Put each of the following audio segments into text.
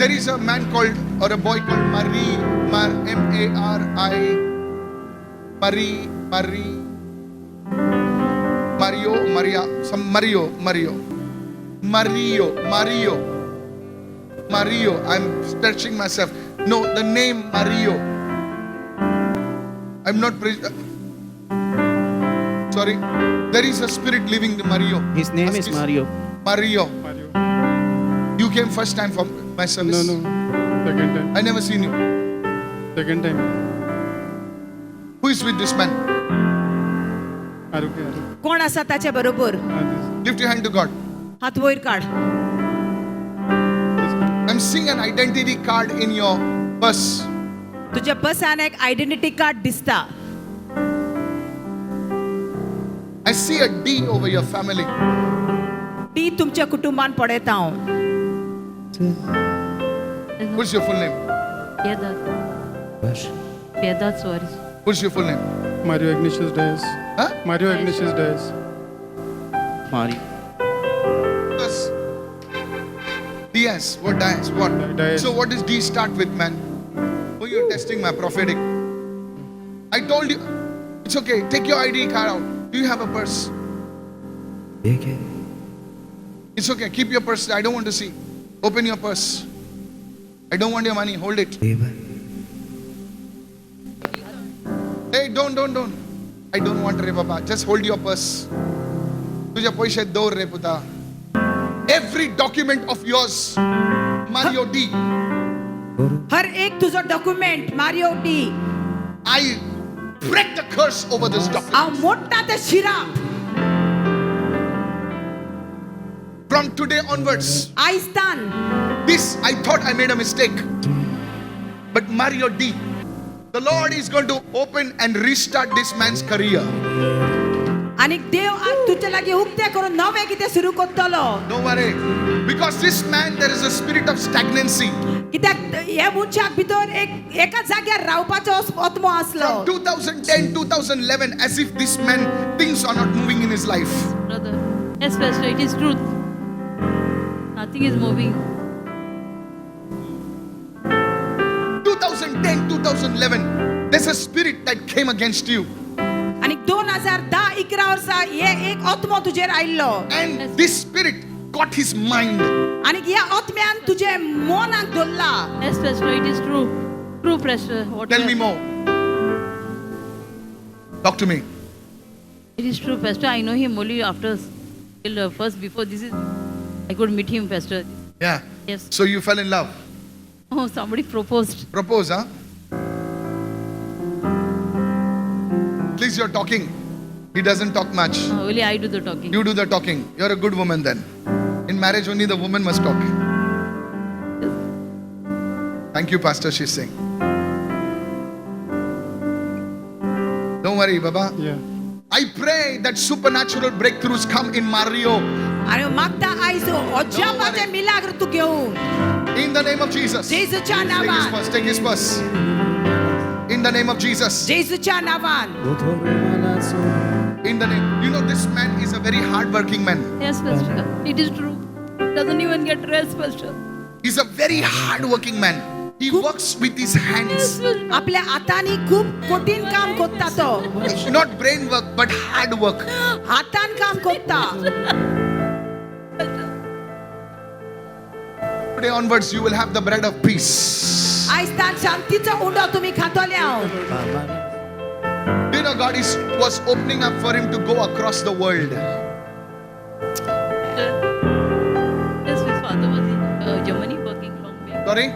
There is a man called, or a boy called M-A-R-I, Mario. I'm stretching myself. No, the name Mario. I'm not sorry. There is a spirit living in Mario. His name is Mario. Mario. You came first time for my service? No. Second time. I never seen you. Second time. Who is with this man? Aruk. कोण असा त्याच्या बरोबर? Lift your hand to God. हात वयर काढ. I'm seeing an identity card in your purse. तुझ्या बसान एक आयडेंटिटी कार्ड दिसता. I see a D over your family. ती तुमच्या कुटुंबान पडयता हांव. What's your full name? Piedad Suarez. What's your full name? Mario Ignatius Dias. Huh? Mario Ignatius Dias. Mario. Yes. Diaz. What Diaz? What? Diaz. So what does D start with, man? Oh, you're testing my prophetic. I told you. It's okay. Take your ID card out. Do you have a purse? It's okay. Keep your purse. I don't want to see. Open your purse. I don't want your money. Hold it. Hey, don't. I don't want re Baba. Just hold your purse. Tuja paise do re puta. Every document of yours, Mario D. हर एक तुझं document Mario D. I break the curse over this document. हांव मोडटा ते शिराप. From today onwards, आयस्तान this I thought I made a mistake. But Mario D, the Lord is going to open and restart this man's career. आणि देव आज तुझ्या लागी उक्ते करून नवे कितें सुरू करतलो. Don't worry. Because this man, there is a spirit of stagnancy. कित्याक हे मनशाक भितर एका जाग्यार रावपाचो आत्मो आसलो. From 2010, 2011, as if this man, things are not moving in his life. Brother. Yes, Pastor, it is truth. Nothing is moving. 2010, 2011, there's a spirit that came against you. आणि 2010-11 वर्सा हे एक आत्मो तुजेर आयल्लो. And this spirit got his mind. आणि ह्या आत्म्यान तुजे मनाक धरला. Yes, Pastor, it is true. True, Pastor. What Tell you me are- more. Talk to me. It is true, Pastor. I know him only after, first before this is, I could meet him, Pastor. Yeah. Yes. So you fell in love. Oh, somebody proposed. Propose, huh? At least you're talking. He doesn't talk much. Only I do the talking. You do the talking. You're a good woman then. In marriage, only the woman must talk. Thank you, Pastor, she's saying. Don't worry, Baba. Yeah. I pray that supernatural breakthroughs come in Mario. आणि मागता आयज अजापाचे मिलाग्र तू घेऊन. In the name of Jesus. जेजूच्या Take his नावान. purse. Take his purse. In the name of Jesus. जेजूच्या नावान. In the name. You know, this man is a very hard-working man. Yes, Pastor. It is true. Doesn't even get rest, Pastor. He's a very hard-working man. He works with his hands. आपल्या हातांनी खूप कठीण काम करता तो. Not brain work, but hard work. हातान काम करता. Today onwards, you will have the bread of peace. आयस्तान शांतीचो उंडो तुम्ही खातले हांव. You know, God was opening up for him to go across the world. Yes, his father was in Germany working long way. Sorry?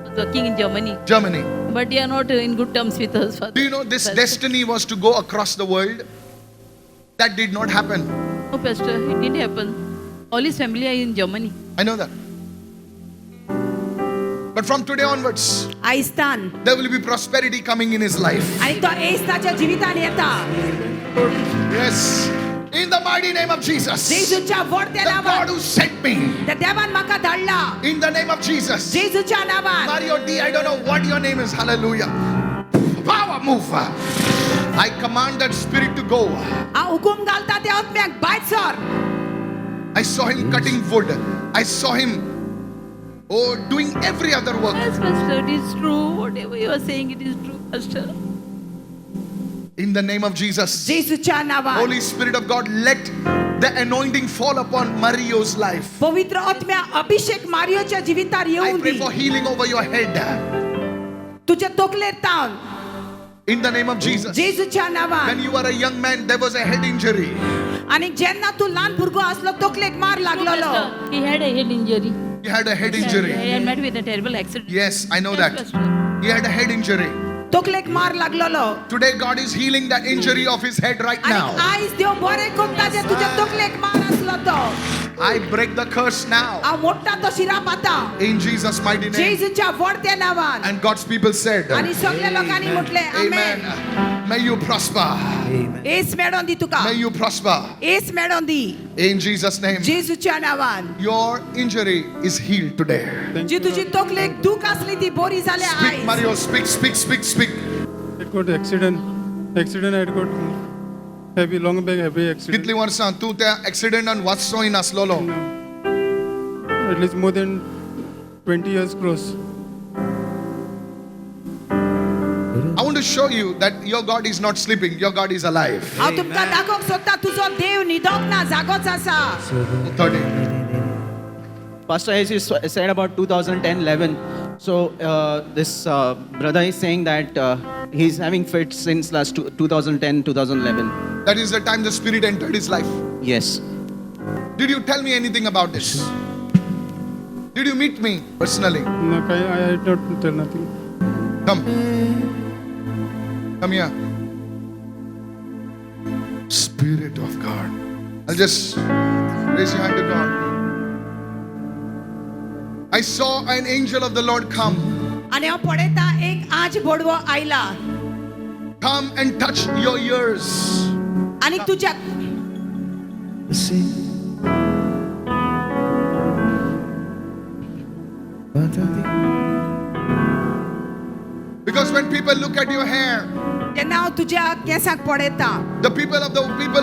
Was working in Germany. Germany. But they are not in good terms with us, Father. Do you know this destiny was to go across the world? That did not happen. No, Pastor, it didn't happen. All his family are in Germany. I know that. But from today onwards, आयस्तान there will be prosperity coming in his life. आणि तो एस्ताच्या जिवितान येता. Yes. In the mighty name of Jesus. जेजूच्या व्हडल्या The God नावान. who sent me. त्या देवान म्हाका धाडला. In the name of Jesus. जेजूच्या नावान. Mario D, I don't know what your name is. Hallelujah. Power move. I command that spirit to go. हांव हुकूम घालता त्या आत्म्याक भायर sir. I saw him cutting wood. I saw him Oh, doing every other work. Yes, Pastor, it is true. Whatever you are saying, it is true, Pastor. In the name of Jesus. येशूच्या नावात Holy Spirit of God, let the anointing fall upon Mario's life. पवित्र आत्म्या अभिषेक मारियोच्या जीवितार I येऊन pray the for healing over your head. तुझे तोकलेर ताव In the name of Jesus. येशूच्या नावात When you were a young man, there was a head injury. आणि जेन्ना तू लहान भुरगो असलो तोकलेक मार लागलोलो Pastor, he had a head injury. He had a head injury. He had met with a terrible accident. Yes, I know Yes, that. Pastor. He had a head injury. तोकलेक मार लागलोलो Today, God is healing that injury of his head right आणि now. आयज देव बरे कोत्ता जे तुझे तोकलेक मार असलो तो I break the curse now. आ मोठा तो शिराप आता In Jesus' mighty name. येशूच्या वडत्या नावान And God's people said, आणि सगळ्या लोकांनी म्हटले Amen. Amen May you prosper. एस मेडोन दी तुका May you prosper. एस मेडोन दी In Jesus' name. येशूच्या नावान Your injury is healed today. Thank ji you, तुझी Lord. तोकलेक दुख असली ती बोरी झाले Speak, आयज Mario. Speak, speak, speak, speak. I got accident. Accident. I got heavy long back heavy accident. कितली वर्सां तू त्या ऍक्सिडेंटान वाचसोय नासलोलो? At least more than 20 years close. I want to show you that your God is not sleeping. Your God is alive. हांव तुमकां दाखोवंक सोदता तुजो देव न्हिदोंक ना जागोच आसा 30. Pastor, as you said about 2010-11, so this brother is saying that he's having fits since last 2010-2011. That is the time the Spirit entered his life. Yes. Did you tell me anything about this? Did you meet me personally? No, I did not tell nothing. Come. Come here. Spirit of God. I'll just raise your hand to God. I saw an angel of the Lord come. आणि हांव पळयता एक आज बोडवो आयला Come and touch your ears. आणि तुझ्या Because when people look at your hair, जेन्ना हांव तुज्या केंसाक पळयता the people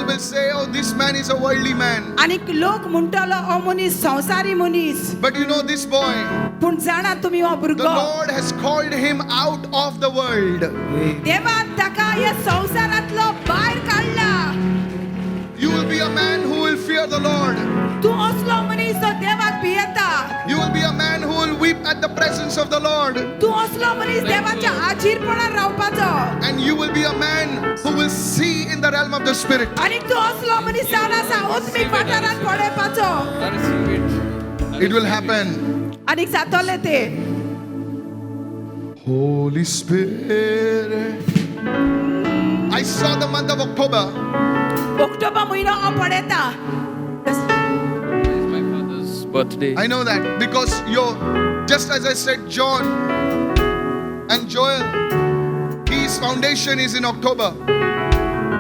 will say, oh, this man is a worldly man. आणि लोक म्हणटलो हो मनीस संवसारी मनीस But you know this boy, पूण जाणा तुमी हो the भुरगो Lord has called him out of the world. देवान ताका ह्या संवसारांतलो भायर काडला You will be a man who will fear the Lord. तूं असलो मनीस जो देवाक भियेता You will be a man who will weep at the presence of the Lord. तूं असलो मनीस देवाच्या आजीरपणान रावपाचो And you will be a man who will see in the realm of the Spirit. आणि तूं असलो मनीस जावन आसा आत्मीक वाठारांत पळयपाचो It will happen. आनीक जातोलें तें Holy Spirit. I saw the month of October. October म्हयनो हांव पळयता my father's birthday. I know that because just as I said, John and Joel, his foundation is in October.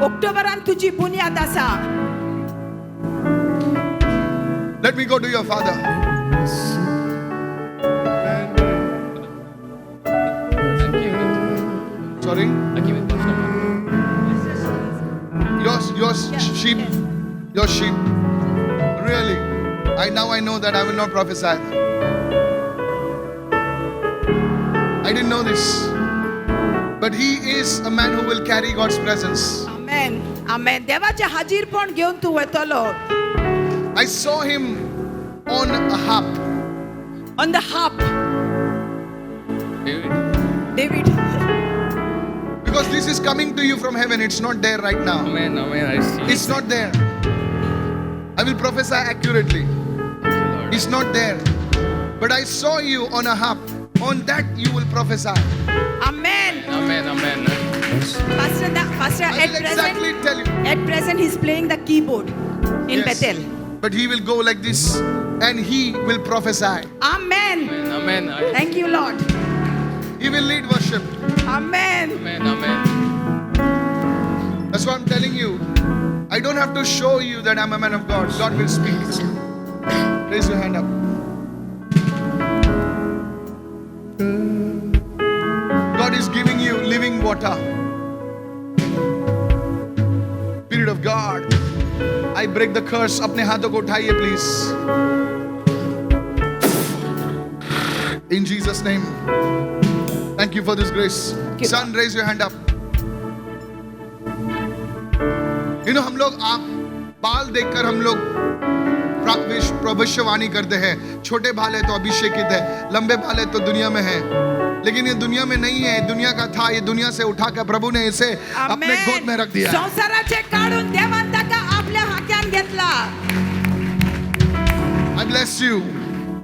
ऑक्टोबरान तुजी बुन्याद आसा Let me go to your father. Sorry? Sheep. Your sheep. Really? I know that I will not prophesy. I didn't know this. But he is a man who will carry God's presence. आमेन आमेन देवाचे हाजीरपण घेवन तूं वतलो I saw him on a harp. On the harp David. David Because this is coming to you from heaven. It's not there right now. Amen, amen. I see. It's not there. I will prophesy accurately. Lord. It's not there. But I saw you on a harp. On that you will prophesy. Amen Amen, amen. Pastor I will exactly tell you. at present he's playing the keyboard in Yes. Bethel But he will go like this and he will prophesy. Amen Amen, amen. thank you Lord He will lead worship. Amen Amen, amen. That's why I'm telling you. I don't have to show you that I'm a man of God. God will speak. Raise your hand up. God is giving you living water. Spirit of God. I break the curse. अपने हाथों को उठाइए please. In Jesus' name. Thank you for this grace. you, Son, raise your hand up. हम लोग आप बाल देखकर हम लोग भविष्यवाणी करते हैं. छोटे बाल है तो अभिषेकित है, लंबे बाल है तो दुनिया में है. लेकिन ये दुनिया में नहीं है, दुनिया का था. ये दुनिया से उठाकर प्रभु ने इसे अपने गोद में रख दिया. संसाराचे काढून देवान ताका आपल्या हाक्यान घेतला. I bless you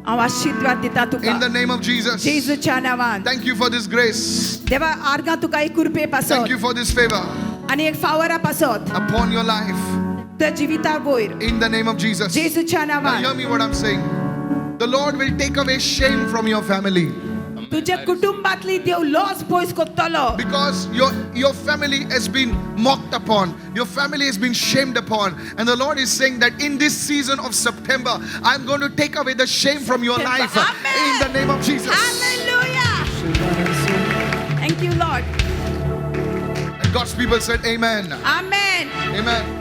हांव आशीर्वाद दिता तुका in the name of Jesus. जेजूच्या नावान. Thank you for this grace. देवा आर्गा तुका एक कृपे Thank पासत you for this favor आणि एक फावरा पासत upon your life त्या जिविता वयर in the name of Jesus. जेजूच्या Now नावान. hear me what I'm saying. The Lord will take away shame from your family तुझ्या कुटुंबातली देव लॉस पयस करतलो. because your family has been mocked upon. Your family has been shamed upon. And the Lord is saying that in this season of September, I'm going to take away the shame from your life Amen. in the name of Jesus. Hallelujah. Thank you, Lord. And God's people said amen. Amen. Amen.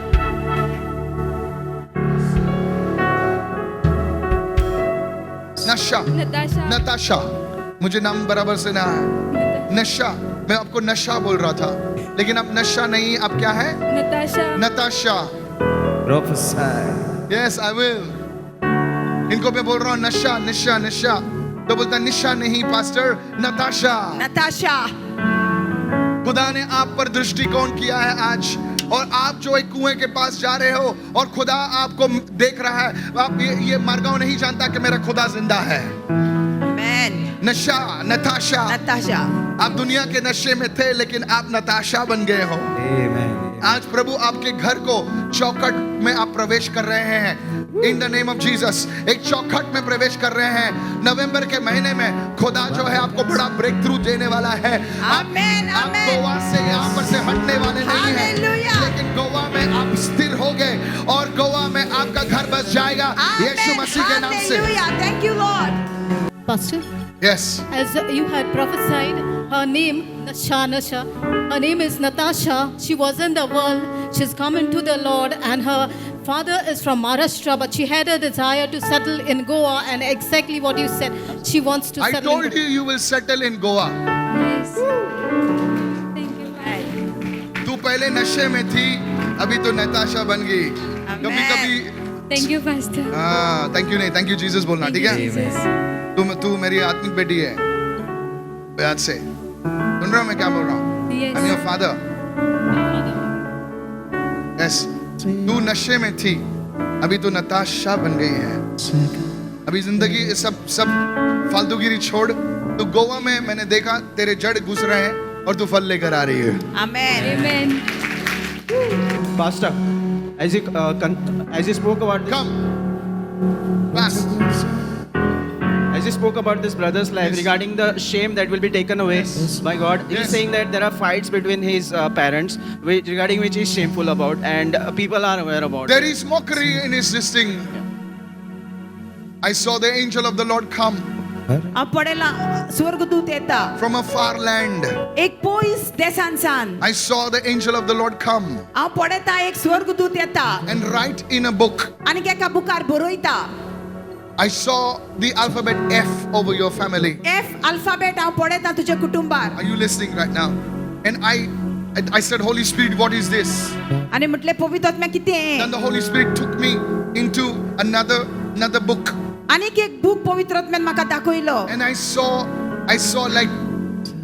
Natasha मुझे नाम बराबर से ना है. नशा, मैं आपको नशा बोल रहा था, लेकिन अब नशा नहीं, अब क्या है? नताशा. Yes, I will. इनको मैं बोल रहा हूँ नशा नशा नशा, तो बोलता निशा नहीं पास्टर, नताशा. Natasha. खुदा ने आप पर दृष्टिकोण किया है आज, और आप जो एक कुएं के पास जा रहे हो और खुदा आपको देख रहा है. आप ये मरगांव नहीं जानता कि मेरा खुदा जिंदा है. Amen. नशा, नताशा. Natasha. आप दुनिया के नशे में थे, लेकिन आप नताशा बन गए हो. आज प्रभु आपके घर को चौखट में आप प्रवेश कर रहे हैं. In the name of Jesus एक चौखट में प्रवेश कर रहे हैं. नवंबर के महीने में खुदा जो है आपको बड़ा ब्रेक थ्रू देने वाला है. Amen, आप amen. गोवा से यहाँ पर से हटने वाले नहीं हैं, Hallelujah. लेकिन गोवा में आप स्थिर हो गए और गोवा में आपका घर बस जाएगा यीशु Amen. मसीह के नाम से. Hallelujah. Thank you, Lord. Pastor, Yes. as you had prophesied, her name, Nasha, her name is Natasha. She was in the world. She's come into the Lord, and her father is from Maharashtra, but she had a desire to settle in Goa, and exactly what you said, she wants to I settle in told you you will settle in Goa. Yes. Thank you. तू पहले नशे में थी, अभी तो नताशा बन गई. कभी कभी Thank you, Pastor. हाँ, थैंक यू नहीं, थैंक यू जीसस बोलना, ठीक है? तू मेरी आत्मिक बेटी है. याद से सुन रहा हूँ मैं क्या बोल रहा हूँ? Yes. I'm your father. Yes. तू नशे में थी, अभी तो नताशा बन गई है. अभी जिंदगी सब फालतूगिरी छोड़. तू गोवा में मैंने देखा तेरे जड़ घुस रहे हैं और तू फल लेकर आ रही है. Amen. Amen. Pastor, as you spoke about this, Come. Fast. as you spoke about this brother's life, Yes. regarding the shame that will be taken away by God, Yes. he's saying that there are fights between his parents, regarding which he's shameful about, and people are aware about There it. is mockery in his this thing. I saw the angel of the Lord come पडेला स्वर्गदूत येता from a far land. एक पयस देशांसान. I saw the angel of the Lord come हांव पळयता एक स्वर्गदूत येता and write in a book. आनी एका बुकार बरयता. I saw the alphabet F over your family. F alphabet हांव पळयता तुज्या कुटुंबार. Are you listening right now? And I said, Holy Spirit, what is this? आनी म्हटले पवित्र आत्म्या कितें? Then the Holy Spirit took me into another book. आनीक एक book पवित्र आत्म्यान म्हाका दाखयलो. And I saw like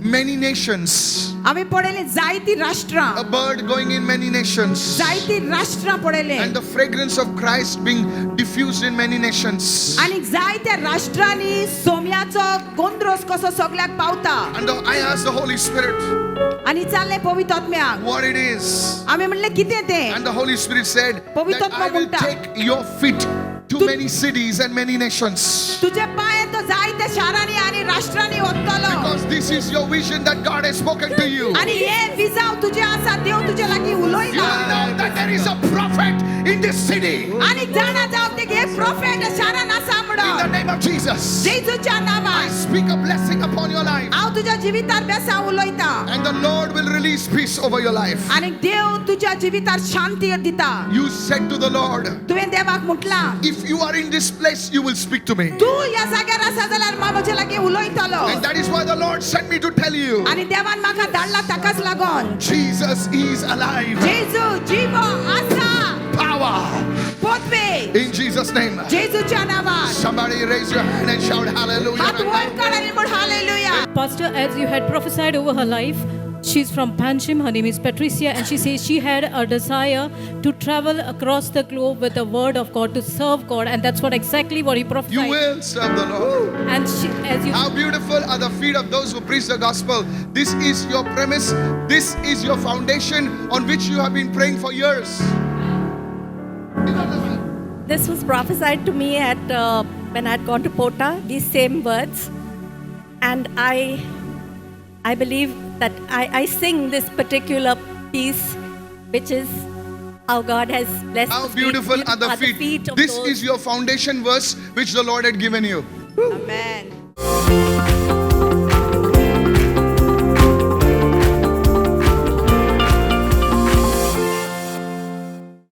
many nations. आमी पळयले जायती राष्ट्रां. A bird going in many nations. जायती राष्ट्रां पळयले. And the fragrance of Christ being diffused in many nations. आनी जायत्या राष्ट्रांनी सोम्याचो गोंद्रोस कसो सगळ्याक पावता. And I asked the Holy Spirit आनी चालले पवित्र आत्म्याक. what it is. आमी म्हणले कितें तें? And the Holy Spirit said पवित्र that I आत्मा will म्हणटा. take your feet to many cities and many nations. तुझे पाय तो जायत्या शारांनी आनी राष्ट्रांनी वतलो. Because this is your vision that God has spoken to you. आनी हे विजाव तुझे आसा देव तुजे लागीं You उलयला. know that there is a prophet in this city. आनी जाणा जाव ते हे प्रोफेट शारान आसा In म्हणून. the name of Jesus, जेजूच्या I नावात speak a blessing upon your life. हांव तुझ्या जिवितार बेसा उलयता And the Lord will release peace over your life. आणि देव तुझ्या जिवितार शांती दिता. You said to the Lord, तुवें देवाक म्हटला if you are in this place, you will speak to me. तू या जाग्यार आसा जाल्यार हांव म्हजे लागीं उलयतलो. And that is why the Lord sent me to tell you, आणि देवान म्हाका धाडला ताकाच लागून Jesus is alive. जेजू जीव आसा Power पोतवे in Jesus' name. जेजूच्या नावात Somebody raise your hand and shout hallelujah. हात right वर now. काढ आणि म्हण hallelujah. Pastor, as you had prophesied over her life, she's from Panchim. Her name is Patricia, and she says she had a desire to travel across the globe with the word of God to serve God, and that's what exactly what he You prophesied. will serve the Lord. And she, as you How beautiful are the feet of those who preach the gospel. This is your premise. This is your foundation on which you have been praying for years. This was prophesied to me at when I had gone to Pota, these same words. And I believe that I sing this particular piece, which is how God has blessed How the feet- beautiful are the feet. of This those is your foundation verse which the Lord had given you. Amen.